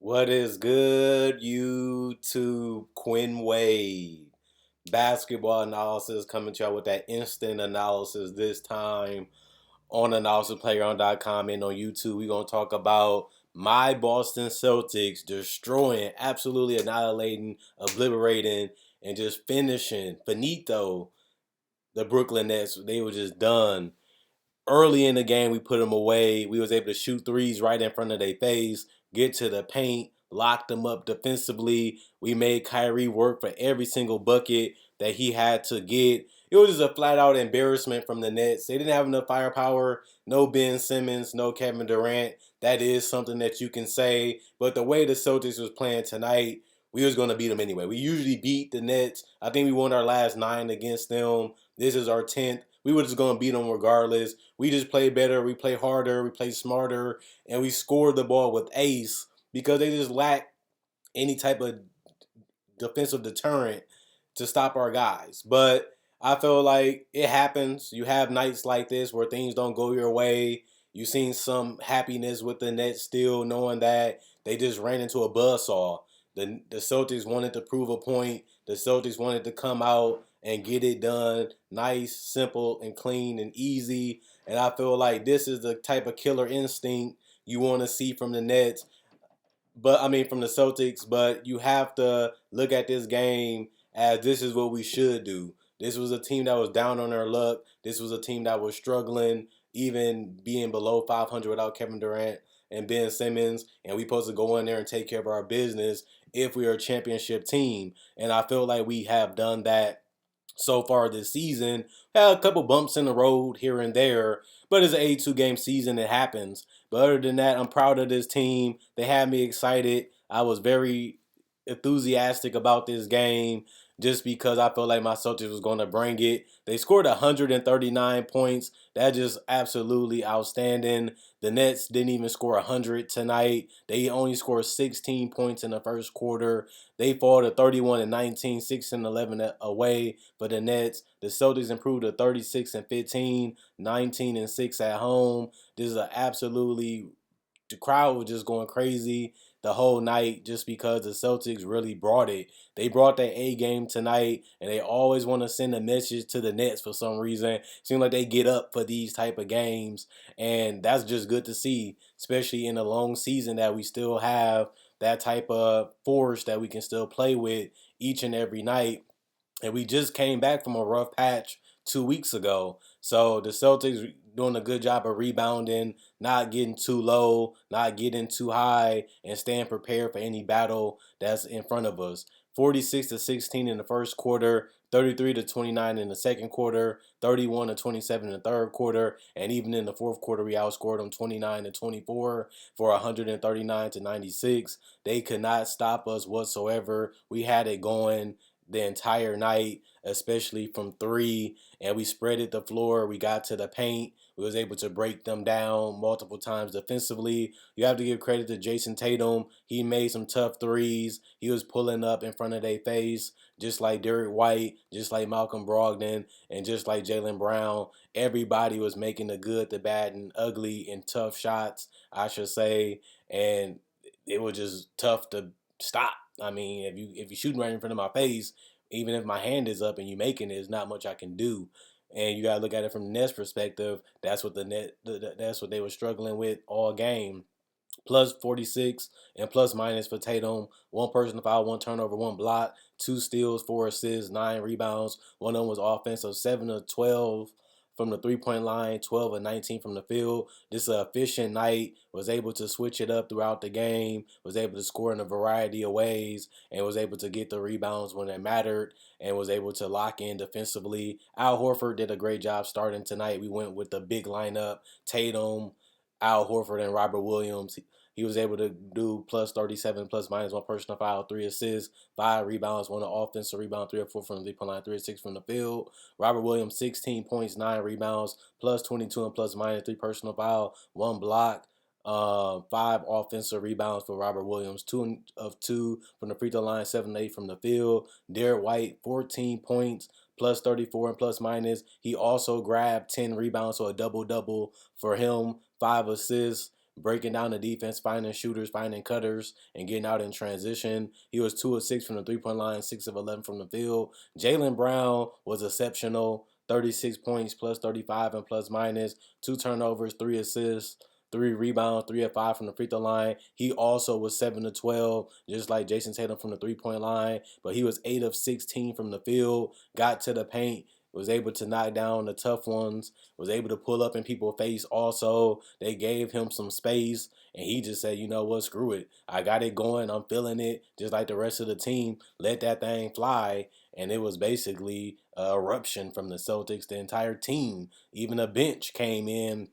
What is good, YouTube? Quinn Wade. Basketball analysis coming to you with that instant analysis this time on analysisplayground.com and on YouTube. We're going to talk about my Boston Celtics destroying, absolutely annihilating, obliterating, and just finishing, finito, the Brooklyn Nets. They were just done. Early in the game, we put them away. We was able to shoot threes right in front of their face, get to the paint, lock them up defensively. We made Kyrie work for every single bucket that he had to get. It was just a flat-out embarrassment from the Nets. They didn't have enough firepower. No Ben Simmons, no Kevin Durant. That is something that you can say. But the way the Celtics was playing tonight, we was going to beat them anyway. We usually beat the Nets. I think we won our last 9 against them. This is our 10th. We were just going to beat them regardless. We just play better. We play harder. We play smarter. And we scored the ball with ace because they just lack any type of defensive deterrent to stop our guys. But I feel like it happens. You have nights like this where things don't go your way. You've seen some happiness with the Nets still, knowing that they just ran into a buzzsaw. The Celtics wanted to prove a point. The Celtics wanted to come out and get it done nice, simple, and clean and easy. And I feel like this is the type of killer instinct you want to see from the Nets. But I mean, from the Celtics, but you have to look at this game as this is what we should do. This was a team that was down on their luck. This was a team that was struggling, even being below 500 without Kevin Durant and Ben Simmons. And we supposed to go in there and take care of our business if we are a championship team. And I feel like we have done that so far this season. Had a couple bumps in the road here and there, but it's an 82 game season. It happens. But other than that, I'm proud of this team. They had me excited. I was very enthusiastic about this game just because I felt like my Celtics was going to bring it. They scored 139 points. That's just absolutely outstanding. The Nets didn't even score 100 tonight. They only scored 16 points in the first quarter. They fall to 31-19, 6-11 away for the Nets. The Celtics improved to 36-15, 19-6 at home. This is an absolutely the crowd was just going crazy the whole night just because the Celtics really brought it. They brought their A game tonight, and they always want to send a message to the Nets for some reason. Seems like they get up for these type of games, and that's just good to see, especially in a long season that we still have that type of force that we can still play with each and every night. And we just came back from a rough patch 2 weeks ago. So the Celtics doing a good job of rebounding, not getting too low, not getting too high, and staying prepared for any battle that's in front of us. 46-16 in the first quarter, 33-29 in the second quarter, 31-27 in the third quarter, and even in the fourth quarter, we outscored them 29-24 for 139-96. They could not stop us whatsoever. We had it going the entire night, especially from three, and we spreaded the floor. We got to the paint. We was able to break them down multiple times defensively. You have to give credit to Jason Tatum. He made some tough threes. He was pulling up in front of their face, just like Derek White, just like Malcolm Brogdon, and just like Jaylen Brown. Everybody was making the good, the bad, and ugly and tough shots, I should say, and it was just tough to stop. I mean, if you're shooting right in front of my face, even if my hand is up and you making it, there's not much I can do. And you gotta look at it from the Nets perspective. That's what that's what they were struggling with all game. Plus 46 and plus minus for Tatum. One personal foul, one turnover, one block, 2 steals, 4 assists, 9 rebounds. One of them was offensive, 7 of 12 from the 3 point line, 12 of 19 from the field. This is an efficient night. Was able to switch it up throughout the game. Was able to score in a variety of ways, and was able to get the rebounds when it mattered, and was able to lock in defensively. Al Horford did a great job starting tonight. We went with the big lineup: Tatum, Al Horford, and Robert Williams. He was able to do plus 37, plus minus one personal foul, 3 assists, 5 rebounds, one offensive rebound, 3 or 4 from the 3 point line, 3 or 6 from the field. Robert Williams, 16 points, 9 rebounds, plus 22 and plus minus 3 personal foul, 1 block. 5 offensive rebounds for Robert Williams, 2 of 2 from the free throw line, 7 of 8 from the field. Derek White, 14 points, plus 34 and plus minus. He also grabbed 10 rebounds, so a double double for him, 5 assists. breaking down the defense, finding shooters, finding cutters, and getting out in transition. He was 2 of 6 from the 3-point line, 6 of 11 from the field. Jaylen Brown was exceptional. 36 points, plus 35 and plus minus, 2 turnovers, 3 assists, 3 rebounds, 3 of 5 from the free throw line. He also was 7 of 12, just like Jason Tatum from the 3-point line, but he was 8 of 16 from the field, got to the paint, was able to knock down the tough ones, was able to pull up in people's face also. They gave him some space, and he just said, you know what, screw it. I got it going. I'm feeling it, just like the rest of the team. Let that thing fly. And it was basically a eruption from the Celtics. The entire team, even the bench came in.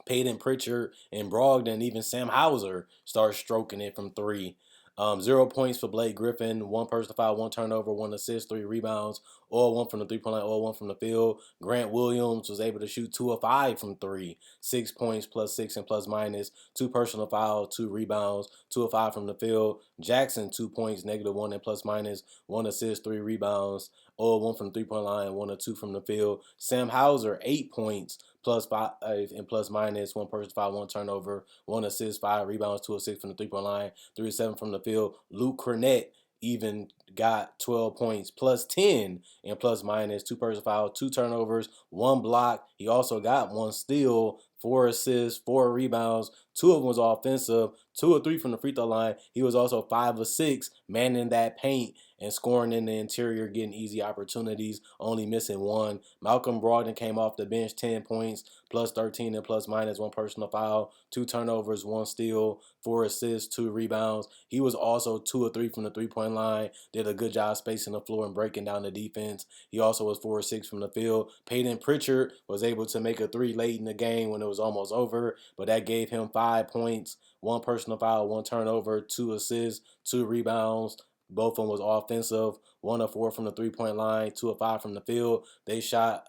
Peyton Pritchard and Brogdon, even Sam Hauser started stroking it from three. 0 points for Blake Griffin, one personal foul, one turnover, one assist, 3 rebounds, all one from the 3-point line, all one from the field. Grant Williams was able to shoot 2 of 5 from three, 6 points, plus 6 and plus minus, two personal fouls, 2 rebounds, 2 of 5 from the field. Jackson, 2 points, -1 and plus minus, one assist, 3 rebounds, all one from the 3-point line, 1 of 2 from the field. Sam Hauser, 8 points, plus 5 and plus minus, one personal foul, one turnover, one assist, 5 rebounds, 2 of 6 from the 3-point line, 3 of 7 from the field. Luke Cornett even got 12 points, plus 10 and plus minus, two personal fouls, 2 turnovers, one block. He also got one steal, 4 assists, 4 rebounds. 2 of them was offensive, 2 of 3 from the free throw line. He was also 5 of 6 manning that paint and scoring in the interior, getting easy opportunities, only missing one. Malcolm Brogdon came off the bench, 10 points, plus 13 and plus minus, one personal foul, 2 turnovers, one steal, 4 assists, 2 rebounds. He was also 2 of 3 from the 3-point line, did a good job spacing the floor and breaking down the defense. He also was 4 of 6 from the field. Peyton Pritchard was able to make a three late in the game when it was almost over, but that gave him 5 points, one personal foul, one turnover, 2 assists, 2 rebounds. Both of them was offensive. 1 of 4 from the 3-point line, 2 of 5 from the field. They shot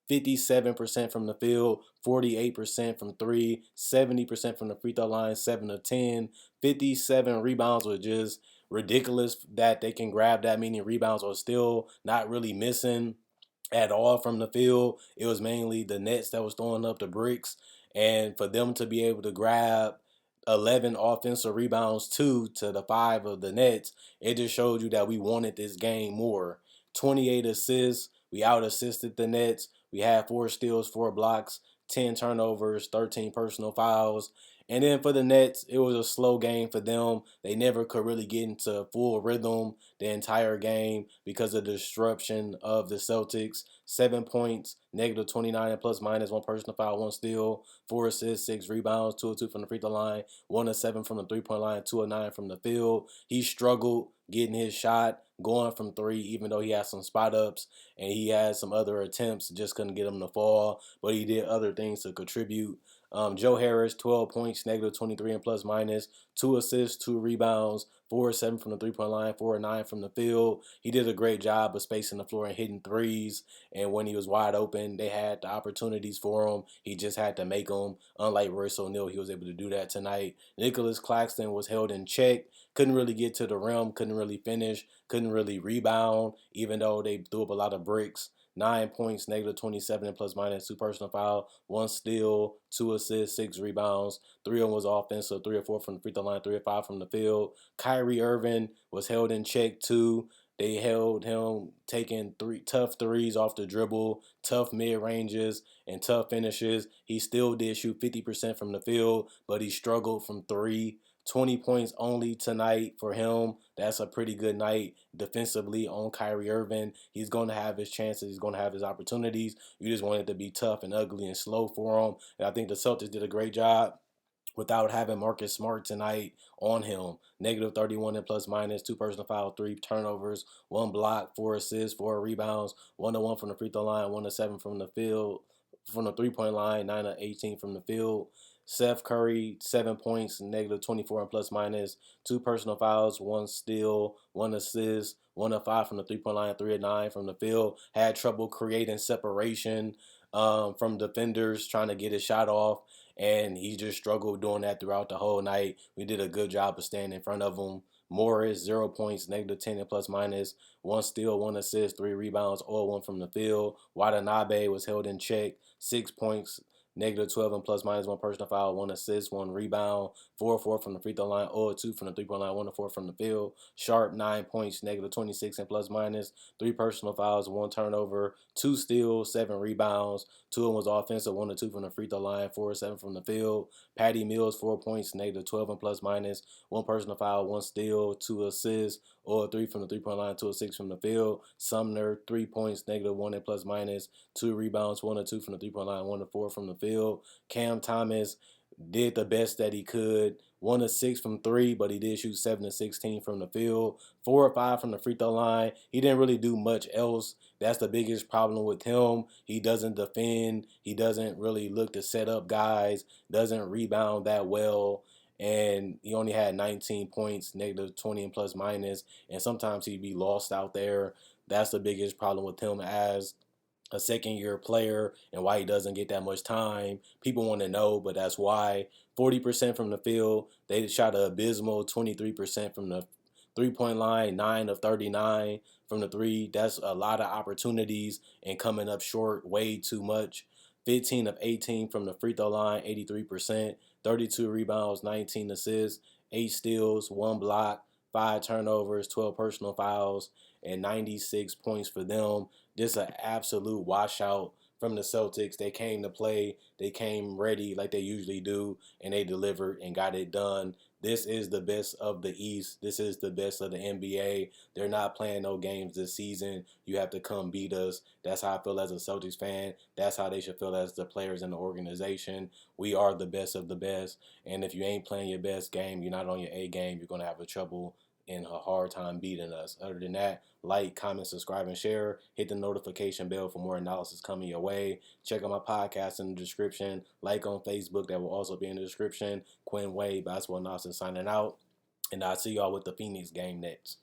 57% from the field, 48% from three, 70% from the free throw line, 7 of 10, 57 rebounds was just ridiculous that they can grab that many rebounds or still not really missing at all from the field. It was mainly the Nets that was throwing up the bricks, and for them to be able to grab 11 offensive rebounds to the 5 of the Nets, it just showed you that we wanted this game more. 28 assists, we out assisted the Nets. We had 4 steals, 4 blocks, 10 turnovers, 13 personal fouls. And then for the Nets, it was a slow game for them. They never could really get into full rhythm the entire game because of the disruption of the Celtics. 7 points, -29 and plus minus, one personal foul, one steal, 4 assists, 6 rebounds, 2 of 2 from the free throw line, 1 of 7 from the 3-point line, 2 of 9 from the field. He struggled getting his shot, going from three, even though he had some spot ups and he had some other attempts, just couldn't get him to fall. But he did other things to contribute. Joe Harris, 12 points, -23 and plus minus, 2 assists, 2 rebounds, 4 of 7 from the 3-point line, 4 of 9 from the field. He did a great job of spacing the floor and hitting threes. And when he was wide open, they had the opportunities for him. He just had to make them. Unlike Royce O'Neal, he was able to do that tonight. Nicholas Claxton was held in check. Couldn't really get to the rim, couldn't really finish, couldn't really rebound, even though they threw up a lot of bricks. 9 points, -27 and plus minus, two personal foul, one steal, 2 assists, 6 rebounds. 3 of them was offensive, 3 of 4 from the free throw line, 3 of 5 from the field. Kyrie Irving was held in check too. They held him taking three tough threes off the dribble, tough mid ranges, and tough finishes. He still did shoot 50% from the field, but he struggled from three. 20 points only tonight for him. That's a pretty good night defensively on Kyrie Irving. He's going to have his chances. He's going to have his opportunities. You just want it to be tough and ugly and slow for him. And I think the Celtics did a great job without having Marcus Smart tonight on him. -31 and plus minus, two personal fouls, 3 turnovers, one block, 4 assists, 4 rebounds, 1 of 1 from the free throw line, 1 of 7 from the field, from the 3-point line, 9 of 18 from the field. Seth Curry, 7 points, -24 and plus minus, two personal fouls, one steal, one assist, 1 of 5 from the 3-point line, 3 of 9 from the field. Had trouble creating separation from defenders trying to get his shot off, and he just struggled doing that throughout the whole night. We did a good job of staying in front of him. Morris, 0 points, -10 and plus minus, one steal, one assist, 3 rebounds, all one from the field. Watanabe was held in check, 6 points, negative 12 and plus minus, one personal foul, one assist, one rebound, 4-4 from the free throw line, 0-2 from the three-point line, 1-4 from the field. Sharp, 9 points, negative 26 and plus minus, three personal fouls, one turnover, two steals, seven rebounds. Two of them was offensive, 1-2 from the free throw line, 4-7 from the field. Patty Mills, 4 points, negative 12 and plus minus, one personal foul, one steal, two assists, 0-3 from the three-point line, 2-6 from the field. Sumner, 3 points, negative 1 and plus minus, two rebounds, 1-2 from the three-point line, 1-4 from the field. Cam Thomas did the best that he could. 1-6 from three, but he did shoot 7-16 from the field. 4-5 from the free throw line. He didn't really do much else. That's the biggest problem with him. He doesn't defend. He doesn't really look to set up guys. Doesn't rebound that well. And he only had 19 points, negative 20 and plus minus. And sometimes he'd be lost out there. That's the biggest problem with him as a second-year player and why he doesn't get that much time. People want to know, but that's why. 40% from the field. They shot an abysmal 23% from the three-point line, 9 of 39 from the three. That's a lot of opportunities and coming up short way too much. 15 of 18 from the free throw line, 83%. 32 rebounds, 19 assists, 8 steals, 1 block, 5 turnovers, 12 personal fouls, and 96 points for them. Just an absolute washout from the Celtics. They came to play. They came ready like they usually do, and they delivered and got it done. This is the best of the East. This is the best of the NBA. They're not playing no games this season. You have to come beat us. That's how I feel as a Celtics fan. That's how they should feel as the players in the organization. We are the best of the best. And if you ain't playing your best game, you're not on your A game, you're going to have a trouble and a hard time beating us. Other than that, like, comment, subscribe, and share. Hit the notification bell for more analysis coming your way. Check out my podcast in the description. Like on Facebook, that will also be in the description. Quinn Wade, Basketball Analysis, signing out. And I'll see y'all with the Phoenix game next.